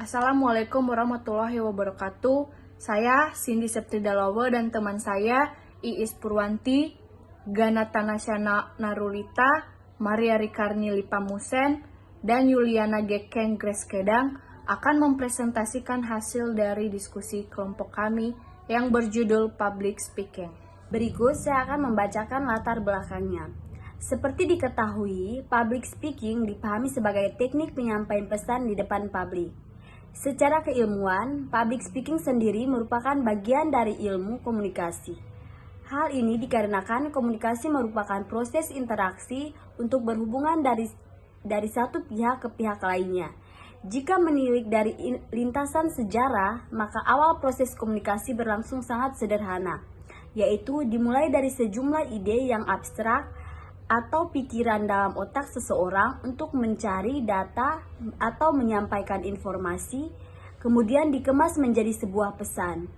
Assalamualaikum warahmatullahi wabarakatuh. Saya Cindy Septidalowo dan teman saya Iis Purwanti, Ganatanasyana Narulita, Maria Rikarni Lipamusen, dan Yuliana Gekeng Greskedang akan mempresentasikan hasil dari diskusi kelompok kami yang berjudul Public Speaking. Berikut saya akan membacakan latar belakangnya. Seperti diketahui, public speaking dipahami sebagai teknik penyampaian pesan di depan publik. Secara keilmuan, public speaking sendiri merupakan bagian dari ilmu komunikasi. Hal ini dikarenakan komunikasi merupakan proses interaksi untuk berhubungan dari satu pihak ke pihak lainnya. Jika menilik dari lintasan sejarah, maka awal proses komunikasi berlangsung sangat sederhana, yaitu dimulai dari sejumlah ide yang abstrak atau pikiran dalam otak seseorang untuk mencari data atau menyampaikan informasi, kemudian dikemas menjadi sebuah pesan.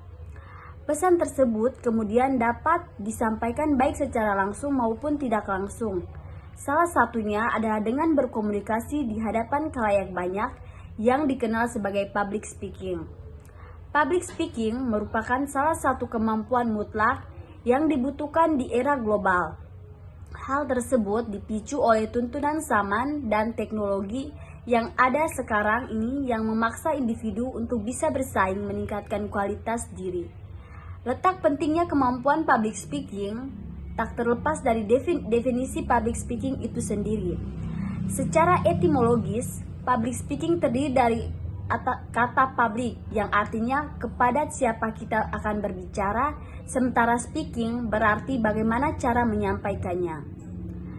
Pesan tersebut kemudian dapat disampaikan baik secara langsung maupun tidak langsung. Salah satunya adalah dengan berkomunikasi di hadapan khalayak banyak yang dikenal sebagai public speaking. Public speaking merupakan salah satu kemampuan mutlak yang dibutuhkan di era global. Hal tersebut dipicu oleh tuntunan zaman dan teknologi yang ada sekarang ini yang memaksa individu untuk bisa bersaing meningkatkan kualitas diri. Letak pentingnya kemampuan public speaking tak terlepas dari definisi public speaking itu sendiri. Secara etimologis, public speaking terdiri dari kata public yang artinya kepada siapa kita akan berbicara, sementara speaking berarti bagaimana cara menyampaikannya.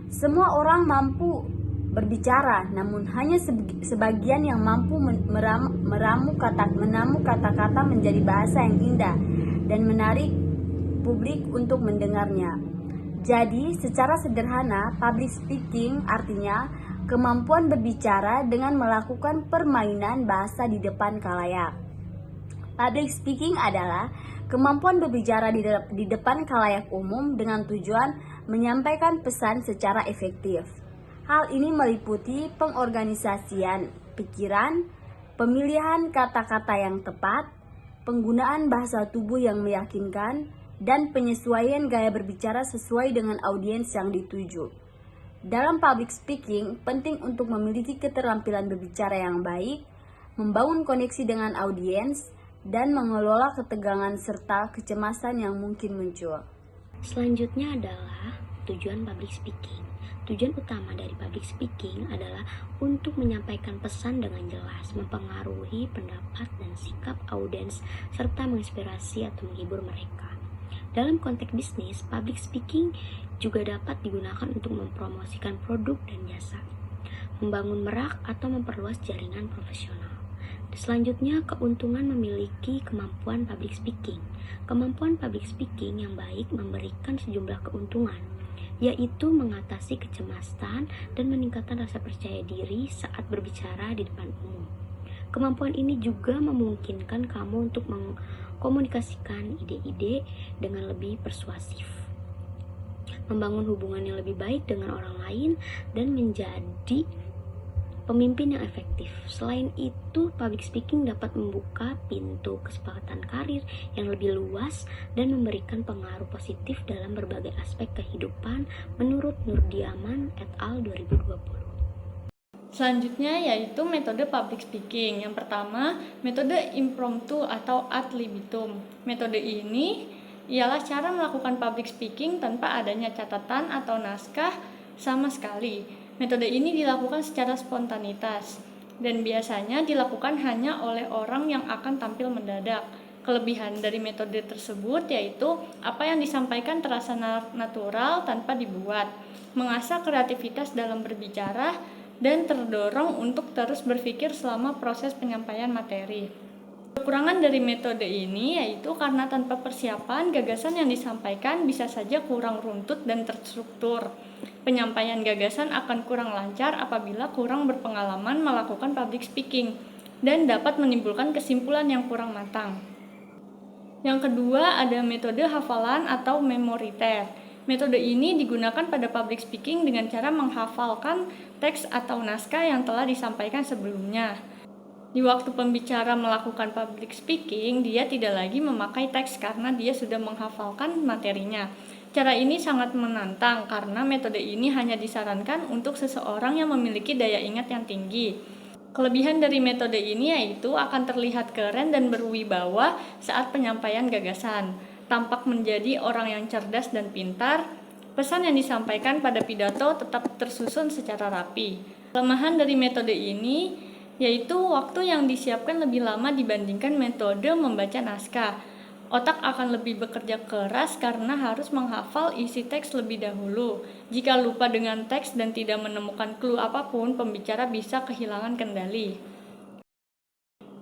Semua orang mampu berbicara, namun hanya sebagian yang mampu menamu kata-kata menjadi bahasa yang indah dan menarik publik untuk mendengarnya. Jadi, secara sederhana, public speaking artinya kemampuan berbicara dengan melakukan permainan bahasa di depan khalayak. Public speaking adalah kemampuan berbicara di depan khalayak umum dengan tujuan menyampaikan pesan secara efektif. Hal ini meliputi pengorganisasian pikiran, pemilihan kata-kata yang tepat, penggunaan bahasa tubuh yang meyakinkan, dan penyesuaian gaya berbicara sesuai dengan audiens yang dituju. Dalam public speaking, penting untuk memiliki keterampilan berbicara yang baik, membangun koneksi dengan audiens, dan mengelola ketegangan serta kecemasan yang mungkin muncul. Selanjutnya adalah tujuan public speaking. Tujuan utama dari public speaking adalah untuk menyampaikan pesan dengan jelas, mempengaruhi pendapat dan sikap audiens, serta menginspirasi atau menghibur mereka. Dalam konteks bisnis, public speaking juga dapat digunakan untuk mempromosikan produk dan jasa, membangun merak atau memperluas jaringan profesional. Selanjutnya, keuntungan memiliki kemampuan public speaking. Kemampuan public speaking yang baik memberikan sejumlah keuntungan, yaitu mengatasi kecemasan dan meningkatkan rasa percaya diri saat berbicara di depan umum. Kemampuan ini juga memungkinkan kamu untuk mengkomunikasikan ide-ide dengan lebih persuasif, membangun hubungan yang lebih baik dengan orang lain, dan menjadi pemimpin yang efektif. Selain itu, public speaking dapat membuka pintu kesempatan karir yang lebih luas dan memberikan pengaruh positif dalam berbagai aspek kehidupan menurut Nurdiaman et al. 2020. Selanjutnya yaitu metode public speaking. Yang pertama, metode impromptu atau ad libitum. Metode ini ialah cara melakukan public speaking tanpa adanya catatan atau naskah sama sekali. Metode ini dilakukan secara spontanitas dan biasanya dilakukan hanya oleh orang yang akan tampil mendadak. Kelebihan dari metode tersebut yaitu apa yang disampaikan terasa natural tanpa dibuat, mengasah kreativitas dalam berbicara, dan terdorong untuk terus berpikir selama proses penyampaian materi. Kekurangan dari metode ini yaitu karena tanpa persiapan, gagasan yang disampaikan bisa saja kurang runtut dan terstruktur. Penyampaian gagasan akan kurang lancar apabila kurang berpengalaman melakukan public speaking dan dapat menimbulkan kesimpulan yang kurang matang. Yang kedua, ada metode hafalan atau memoriter. Metode ini digunakan pada public speaking dengan cara menghafalkan teks atau naskah yang telah disampaikan sebelumnya. Di waktu pembicara melakukan public speaking, dia tidak lagi memakai teks karena dia sudah menghafalkan materinya. Cara ini sangat menantang karena metode ini hanya disarankan untuk seseorang yang memiliki daya ingat yang tinggi. Kelebihan dari metode ini yaitu akan terlihat keren dan berwibawa saat penyampaian gagasan, tampak menjadi orang yang cerdas dan pintar. Pesan yang disampaikan pada pidato tetap tersusun secara rapi. Kelemahan dari metode ini yaitu waktu yang disiapkan lebih lama dibandingkan metode membaca naskah. Otak akan lebih bekerja keras karena harus menghafal isi teks lebih dahulu. Jika lupa dengan teks dan tidak menemukan clue apapun, pembicara bisa kehilangan kendali.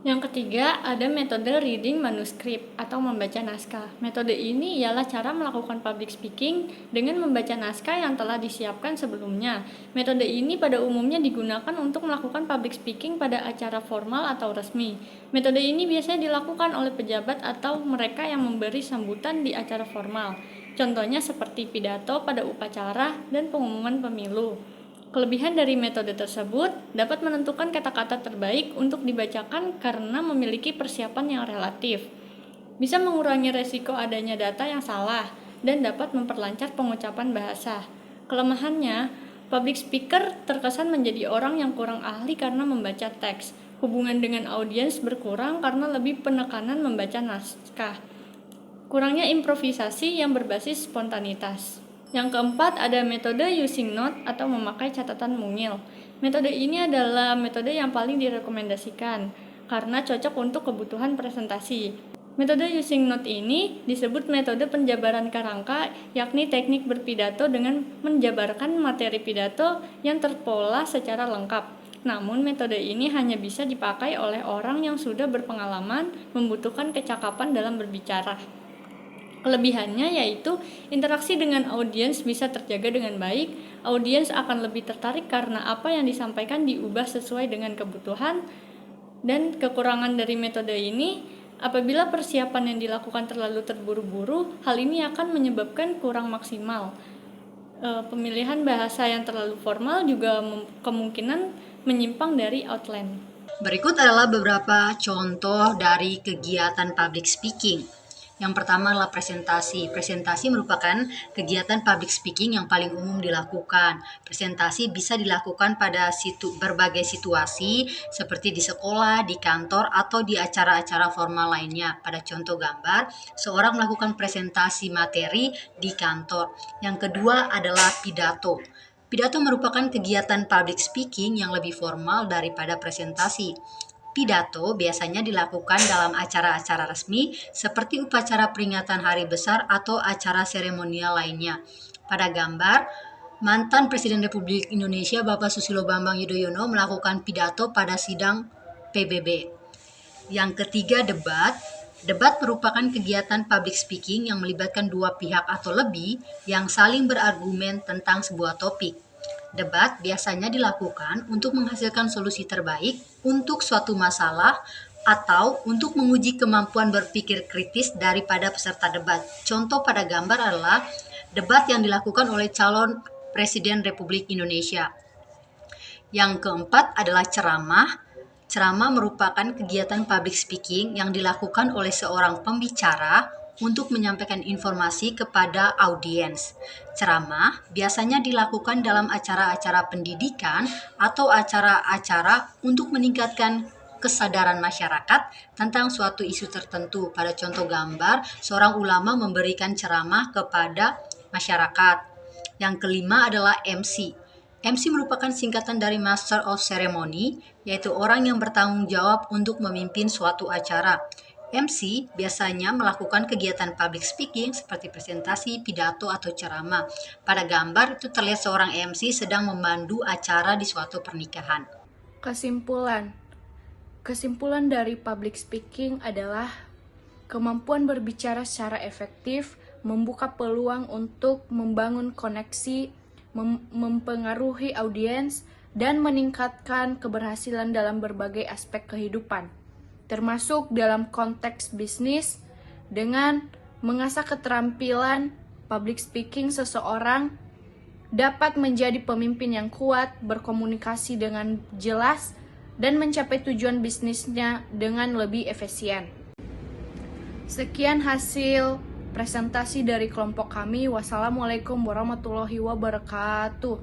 Yang ketiga, ada metode reading manuskrip atau membaca naskah. Metode ini ialah cara melakukan public speaking dengan membaca naskah yang telah disiapkan sebelumnya. Metode ini pada umumnya digunakan untuk melakukan public speaking pada acara formal atau resmi. Metode ini biasanya dilakukan oleh pejabat atau mereka yang memberi sambutan di acara formal. Contohnya seperti pidato pada upacara dan pengumuman pemilu. Kelebihan dari metode tersebut dapat menentukan kata-kata terbaik untuk dibacakan karena memiliki persiapan yang relatif. Bisa mengurangi resiko adanya data yang salah dan dapat memperlancar pengucapan bahasa. Kelemahannya, public speaker terkesan menjadi orang yang kurang ahli karena membaca teks. Hubungan dengan audiens berkurang karena lebih penekanan membaca naskah. Kurangnya improvisasi yang berbasis spontanitas. Yang keempat, ada metode using note atau memakai catatan mungil. Metode ini adalah metode yang paling direkomendasikan karena cocok untuk kebutuhan presentasi. Metode using note ini disebut metode penjabaran kerangka, yakni teknik berpidato dengan menjabarkan materi pidato yang terpola secara lengkap. Namun metode ini hanya bisa dipakai oleh orang yang sudah berpengalaman membutuhkan kecakapan dalam berbicara. Kelebihannya yaitu interaksi dengan audiens bisa terjaga dengan baik, audiens akan lebih tertarik karena apa yang disampaikan diubah sesuai dengan kebutuhan, dan kekurangan dari metode ini, apabila persiapan yang dilakukan terlalu terburu-buru, hal ini akan menyebabkan kurang maksimal. Pemilihan bahasa yang terlalu formal juga kemungkinan menyimpang dari outline. Berikut adalah beberapa contoh dari kegiatan public speaking. Yang pertama adalah presentasi. Presentasi merupakan kegiatan public speaking yang paling umum dilakukan. Presentasi bisa dilakukan pada berbagai situasi seperti di sekolah, di kantor, atau di acara-acara formal lainnya. Pada contoh gambar, seorang melakukan presentasi materi di kantor. Yang kedua adalah pidato. Pidato merupakan kegiatan public speaking yang lebih formal daripada presentasi. Pidato biasanya dilakukan dalam acara-acara resmi seperti upacara peringatan hari besar atau acara seremonial lainnya. Pada gambar, mantan Presiden Republik Indonesia Bapak Susilo Bambang Yudhoyono melakukan pidato pada sidang PBB. Yang ketiga, debat. Debat merupakan kegiatan public speaking yang melibatkan dua pihak atau lebih yang saling berargumen tentang sebuah topik. Debat biasanya dilakukan untuk menghasilkan solusi terbaik untuk suatu masalah atau untuk menguji kemampuan berpikir kritis daripada peserta debat. Contoh pada gambar adalah debat yang dilakukan oleh calon Presiden Republik Indonesia. Yang keempat adalah ceramah. Ceramah merupakan kegiatan public speaking yang dilakukan oleh seorang pembicara untuk menyampaikan informasi kepada audiens. Ceramah biasanya dilakukan dalam acara-acara pendidikan atau acara-acara untuk meningkatkan kesadaran masyarakat tentang suatu isu tertentu. Pada contoh gambar, seorang ulama memberikan ceramah kepada masyarakat. Yang kelima adalah MC. MC merupakan singkatan dari Master of Ceremony, yaitu orang yang bertanggung jawab untuk memimpin suatu acara. MC biasanya melakukan kegiatan public speaking seperti presentasi, pidato, atau ceramah. Pada gambar itu terlihat seorang MC sedang memandu acara di suatu pernikahan. Kesimpulan dari public speaking adalah kemampuan berbicara secara efektif, membuka peluang untuk membangun koneksi, mempengaruhi audiens, dan meningkatkan keberhasilan dalam berbagai aspek kehidupan, termasuk dalam konteks bisnis. Dengan mengasah keterampilan public speaking, seseorang dapat menjadi pemimpin yang kuat, berkomunikasi dengan jelas, dan mencapai tujuan bisnisnya dengan lebih efisien. Sekian hasil presentasi dari kelompok kami. Wassalamualaikum warahmatullahi wabarakatuh.